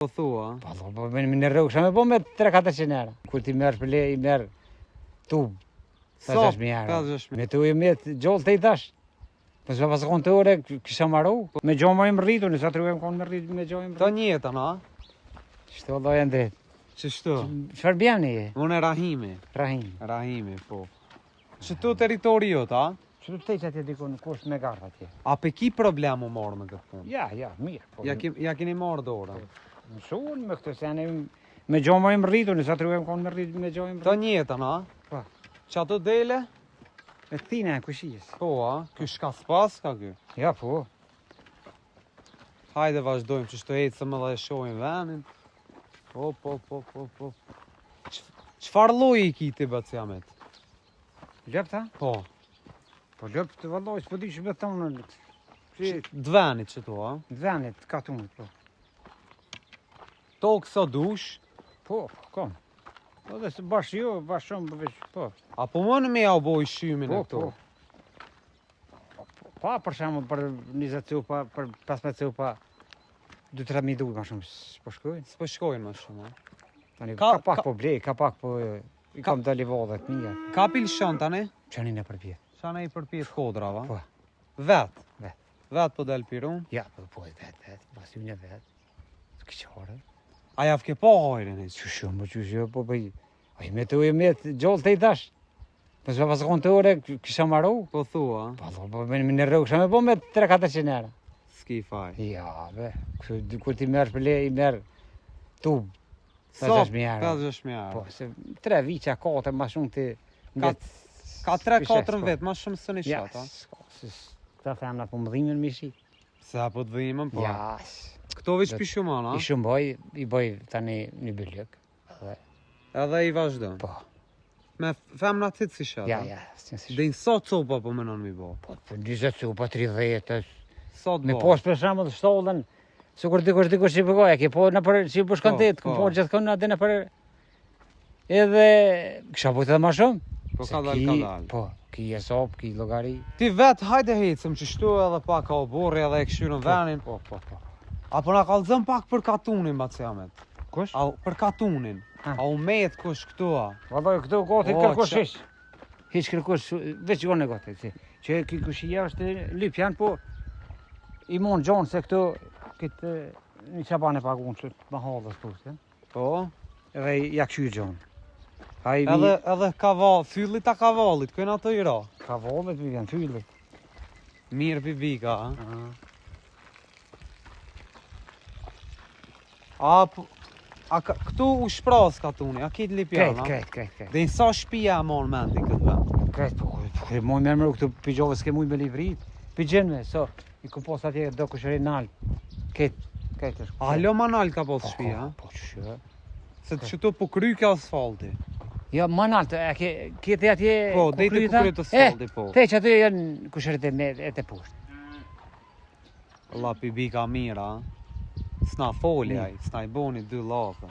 Po thua? Po në rrugë, shë me po me 3-400 euro. Kur ti merë për le, i merë tubë. 50.000 euro. Me tu i metë gjollë të i tash. Po s'me pas konë të ore, kisha maru. Me gjohë më im rritu, nësa të rrugëm konë me rritu me gjohë im rritu. Ta njeta, na? Shto Allah janë drejtë. Qështu? Qëfar bjani e? Unë e Rahimi. Rahimi, po. Qëtu teritori jot, a? Që të teqë atje dikun, kush me garë atje? A pe ki problem u marrë me këtë punë? Ja, mirë. Po, Ja keni marrë dorë. në shumë me këtë, se janë me gjohë më im rritu, nësa të rrugëm konë me rritu me gjohë im Ta rritu. njeta, na? Po. Që ato dele? E thina e kushijës. Po, a? Ky shka spas ka ky? Ja, po. Hajde vazhdojmë që shto ecë më dhe e shojmë venin. Po. Qfar loj i ki ti Baciamet? Gjepta? Po. Po gjep të valloj, s'po di që me thonë. Dvenit që tu, a? Dvenit, katunit, po. Tokë sa dush? Po, kom. Po dhe se bashkë jo, bashkë shumë përveç, po. Apo më në me ja u boj shymin e këto? Pa për shemë për 20 cupa, për 15 cupa, 2-3 duke ma shumë, s'po shkojnë. S'po shkojnë ma shumë, a? Tani, ka pak po blej, ka pak po, i kam dali vodhet mija. Ka pilshon tani? Qanin e përpjet. Shana i përpjet kodrava? Po. Vet? Vet. Vet po del pirun? Ja, po e vet, pas ju një vet. S'kiqare. A javë ke pa hajrin e që? Qëshë, po bëj. Oj, me të metë gjollë të i tash. Po s'me pas konë të ore, kisha maru. Po thua? Po në rrugë, shë me po me 3-400 euro. S'ki faj. Ja, be, kur ti merë për le, i merë tubë. 50.000 euro. 50.000 euro. Po, se 3 viqa, 4, ma shumë të... Ka 3-4 vetë, ma shumë së një shatë, a? Ja, ta femna po më dhimin me shi. Se apo të dhimën, po. Ja, Këto veç pishuman, a? i shumë boj, i boj tani një bëllëk. Edhe i vazhdo. Po. Me femna të të si shatë, Ja, Dhe në sa copa po menon mi bo? Po, 20 cupa, 30, Sa të me bo? poshtë për shemë dhe shtollën, se kur dikush që i përgoja, ke po në për që i për shkontet, ku po gjithë kënë atë në për... Edhe, kësha pojtë edhe ma shumë. Po ka dal. Po, ki e sopë, ki logari. Ti vetë hajde hecëm që shtu edhe pak ka o borri edhe e këshyrën venin. Po. Apo na kalëzëm pak për katunin, Baciamet. Kush? Për katunin. A u metë kush këtu a? Valloj, këtu goti kërkush hiç. Hiç kërkush, veç unë goti. Që ki kushia është lypjan, po i mon gjonë se këtu këtë një qabane pagun që më halës puste. Po? Edhe ja këshy gjonë. Edhe kaval, fyllit a kavallit, kënë ato i ra? Kavallit mi vjen fyllit. Mirë pibika, a? Këtu u shpras katuni, a kitë lipjana? Krejt. Dhe në sa shpia e mon mendi këtë vend? Krejt, po kërë moj me mërë këtu pijove s'ke muj me livrit. Pijgjenme, so, i ku pos atje do kushëri nalë. Krejt është. A lo ma nalë ka pos shpia? Po që. Se të qëtu po kry ka asfalti. Ja, më naltë, kete atje... Po, dejte ku kryt asfalti, po. Te që aty janë kushërit e te pushtë. Allah pibika mira, s'na foli aj, s'na i boni 2 lafe.